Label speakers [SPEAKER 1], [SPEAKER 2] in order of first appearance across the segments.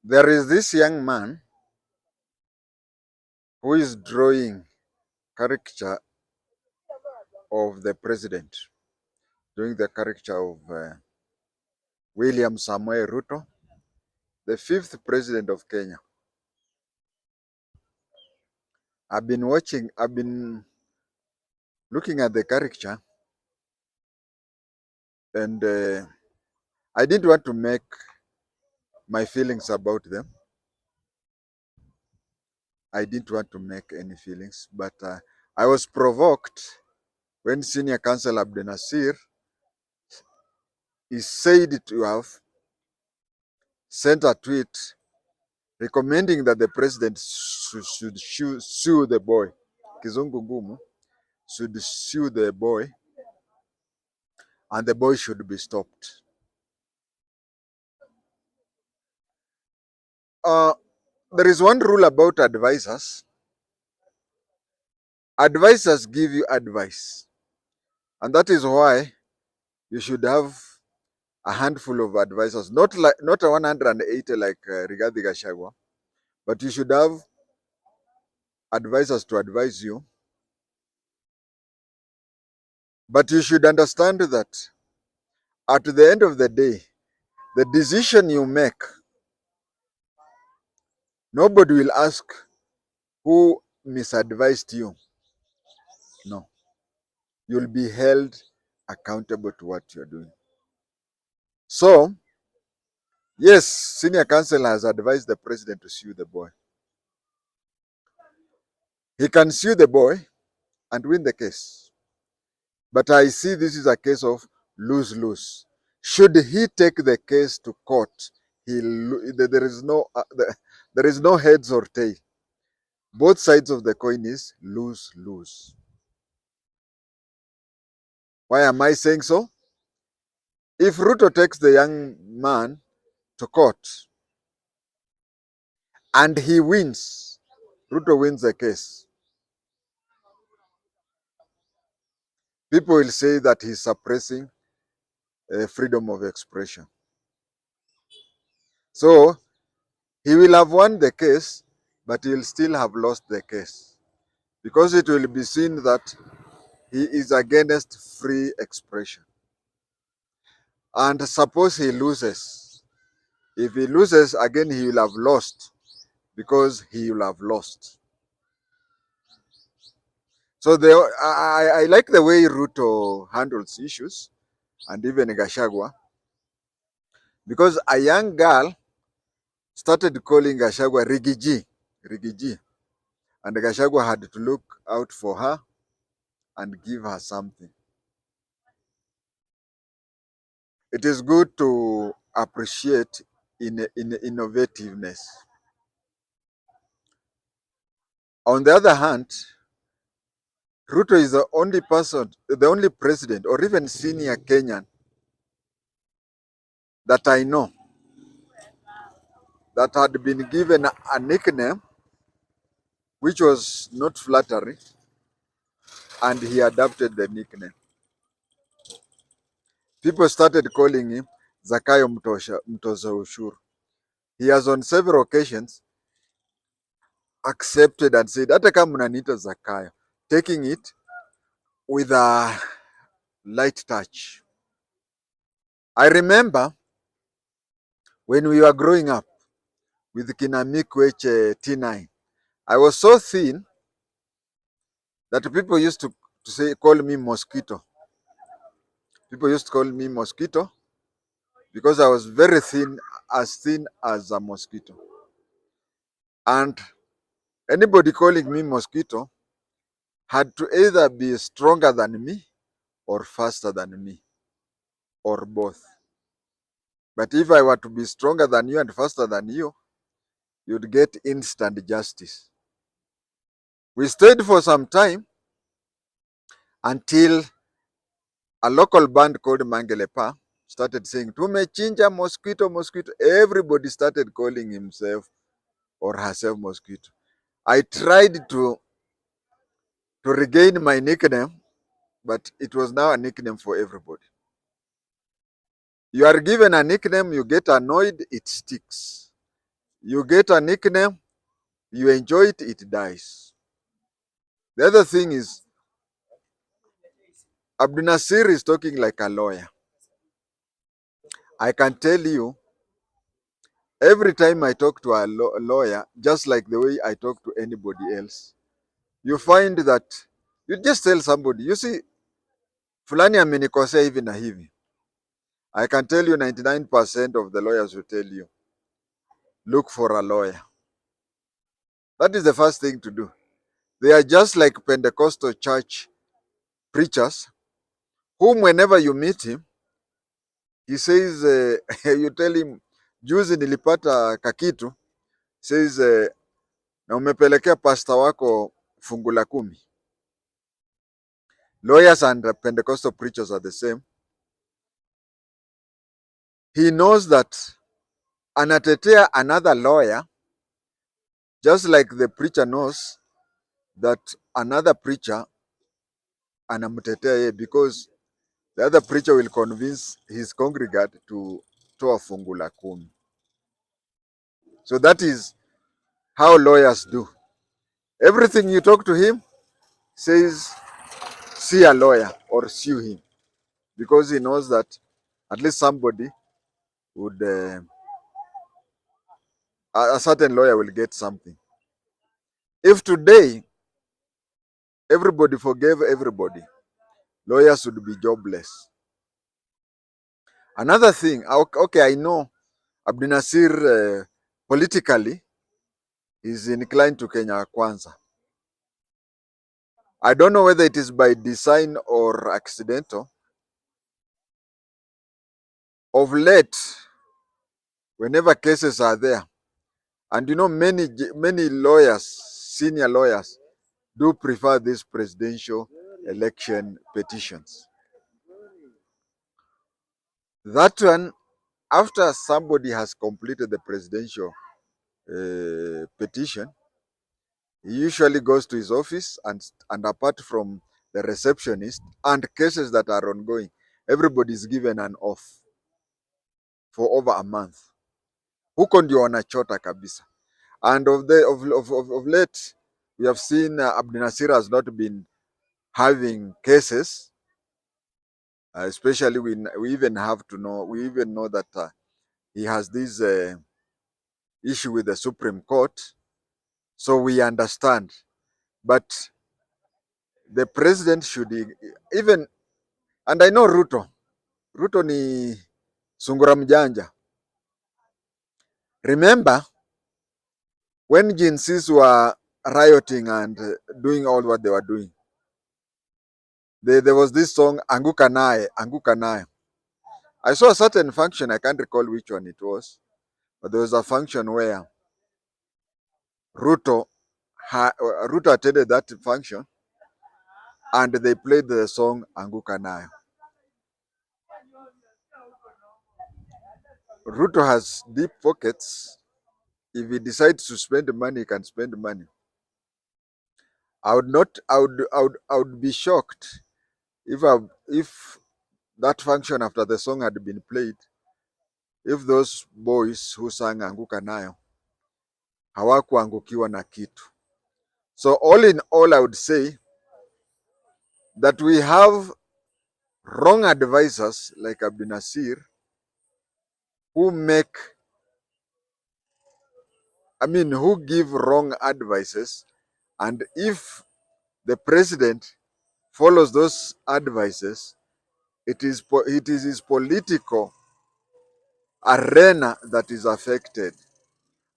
[SPEAKER 1] There is this young man who is drawing caricature of the president, doing the caricature of William Samoei Ruto, the fifth president of Kenya. I've been looking at the caricature, and I didn't want to make my feelings about them. I didn't want to make any feelings, but I was provoked when Senior Counsel AHMEDNASIR is said to have sent a tweet recommending that the president should sue the boy. Kizungu ngumu, should sue the boy, and the boy should be stopped. There is one rule about advisors. Advisors give you advice, and that is why you should have a handful of advisors, not a 180 like Rigathi Gachagua, but you should have advisors to advise you. But you should understand that at the end of the day, the decision you make, nobody will ask who misadvised you. No, you'll be held accountable to what you're doing. So, yes, Senior Counsel has advised the president to sue the boy. He can sue the boy and win the case. But I see this is a case of lose-lose. Should he take the case to court, there is no heads or tail. Both sides of the coin is lose-lose. Why am I saying so? If Ruto takes the young man to court and he wins, Ruto wins the case, people will say that he's suppressing freedom of expression. So he will have won the case, but he'll still have lost the case, because it will be seen that he is against free expression. And suppose he loses. If he loses, again he will have lost, because he will have lost. So I like the way Ruto handles issues, and even Gachagua, because a young girl started calling Gachagua Rigiji, and Gachagua had to look out for her and give her something. It is good to appreciate in innovativeness. On the other hand, Ruto is the only person, the only president, or even senior Kenyan that I know that had been given a nickname which was not flattering, and he adopted the nickname. People started calling him Zakayo Mtoza Ushuru. He has on several occasions accepted and said, hata kama mnaniita Zakayo, taking it with a light touch. I remember when we were growing up with Kinamikweche T9, I was so thin that people used to call me mosquito. People used to call me mosquito because I was very thin as a mosquito. And anybody calling me mosquito had to either be stronger than me or faster than me, or both. But if I were to be stronger than you and faster than you, you'd get instant justice. We stayed for some time until a local band called Mangelepa started saying, Tumechinja mosquito, mosquito. Everybody started calling himself or herself mosquito. I tried to regain my nickname, but it was now a nickname for everybody. You are given a nickname, you get annoyed, it sticks. You get a nickname, you enjoy it, it dies. The other thing is, Abdunasir is talking like a lawyer. I can tell you, every time I talk to a lawyer, just like the way I talk to anybody else, you find that you just tell somebody, you see, fulani amenikosea hivi na hivi. I can tell you 99% of the lawyers will tell you, look for a lawyer. That is the first thing to do. They are just like Pentecostal church preachers, whom whenever you meet him, he says, you tell him, juzi nilipata kakitu, says, na umepelekea pasta wako fungu la 10. Lawyers and Pentecostal preachers are the same. He knows that anatetea another lawyer, just like the preacher knows that another preacher anamtetea ye, because the other preacher will convince his congregant to toa fungu la 10. So that is how lawyers do. Everything you talk to him says, see a lawyer or sue him, because he knows that at least somebody would, a certain lawyer will get something. If today everybody forgave everybody, lawyers would be jobless. Another thing, okay, I know Abdunasir politically is inclined to Kenya Kwanza. I don't know whether it is by design or accidental. Of late, whenever cases are there, and you know, many lawyers, senior lawyers, do prefer these presidential election petitions. That one, after somebody has completed the presidential petition, he usually goes to his office, and apart from the receptionist and cases that are ongoing, everybody is given an off for over a month. Huko ndio wanachota kabisa. And of late, we have seen Abdunasir has not been having cases, especially we even know that he has this issue with the Supreme Court. So we understand. But the president should even, and I know Ruto ni sungura mjanja. Remember when Gen Zs were rioting and doing all what they were doing, there was this song, Anguka Naye, Anguka Naye. I saw a certain function, I can't recall which one it was, but there was a function where Ruto attended that function, and they played the song Anguka Naye. Ruto has deep pockets. If he decides to spend money, he can spend money. I would be shocked if that function after the song had been played, if those boys who sang Anguka Nayo hawakuangukiwa na kitu. So all in all, I would say that we have wrong advisors like Abdunasir who give wrong advices, and if the president follows those advices, it is his political arena that is affected.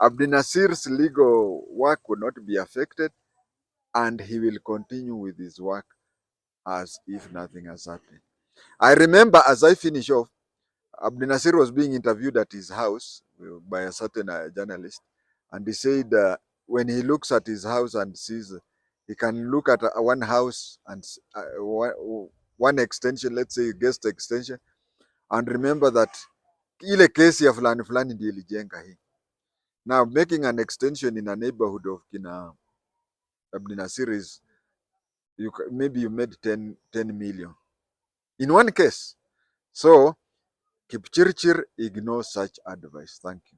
[SPEAKER 1] Abdunasir's legal work will not be affected, and he will continue with his work as if nothing has happened. I remember, as I finish off, Abdunasir was being interviewed at his house by a certain journalist, and he said when he looks at his house and sees, he can look at one house and one extension, let's say guest extension, and remember that ile kesi ya fulani fulani ndiyo ilijenga hii. Now making an extension in a neighborhood of kina Abdunasir is, maybe you made 10 million in one case. So Kipchirchir ignores such advice. Thank you.